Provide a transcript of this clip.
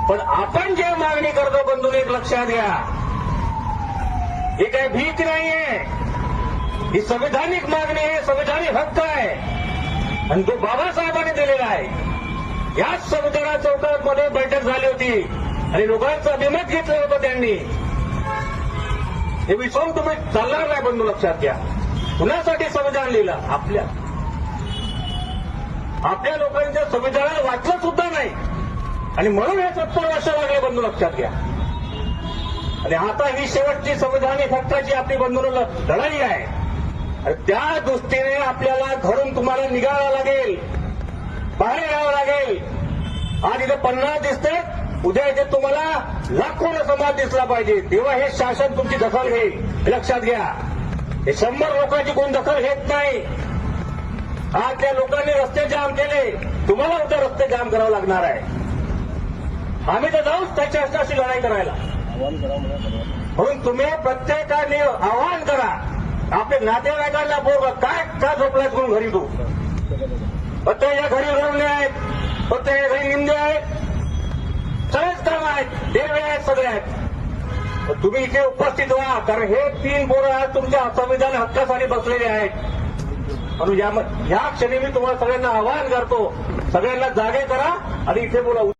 पण आपण जे मागणी करतो बंधू एक लक्षात घ्या, ही काही भीक नाहीये, ही संविधानिक मागणी आहे, संविधानिक हक्क आहे आणि तो बाबासाहेबांनी दिलेला आहे। याच संविधान चौकामध्ये बैठक झाली होती आणि लोकांचं अभिमत घेतलं होतं त्यांनी। हे विसरून तुम्ही चालणार नाही बंधू, लक्षात घ्या। कुणासाठी संविधान लिहिलं? आपल्या लोकांच्या संविधानाला वाचलं सुद्धा नाही आणि म्हणून हे 70 वर्ष लागले बंधू, लक्षात घ्या। आणि आता ही शेवटची संविधानिक हक्काची आपली बंधूंना लढाई आहे आणि त्या दृष्टीने आपल्याला घरून तुम्हाला निघावं लागेल, बाहेर यावं लागेल। आज इथे 50 दिसतात, उद्या इथे तुम्हाला लाखोंना समाज दिसला पाहिजे, तेव्हा हे शासन तुमची दखल घेईल, हे लक्षात घ्या। हे 100 लोकांची कोण दखल घेत नाही। आज त्या लोकांनी रस्ते जाम केले, तुम्हाला उद्या रस्ते जाम करावं लागणार आहे। आम्ही तर जाऊच त्याच्याशी लढाई करायला। म्हणून तुम्ही प्रत्येकाने आवाहन करा, आपल्या नातेवाईकांना बोल, काय का झोपलाय म्हणून घरी तू? प्रत्येकाच्या घरी रवणे आहेत, प्रत्येकाच्या घरी निंदे आहेत, सगळेच काम आहेत, देवे आहेत, सगळे आहेत। तुम्ही इथे उपस्थित व्हा, कारण हे 3 पोरं आज तुमच्या संविधान हक्कासाठी बसलेले आहेत। म्हणून या क्षणी मी तुम्हाला सगळ्यांना आवाहन करतो, सगळ्यांना जागे करा आणि इथे बोला।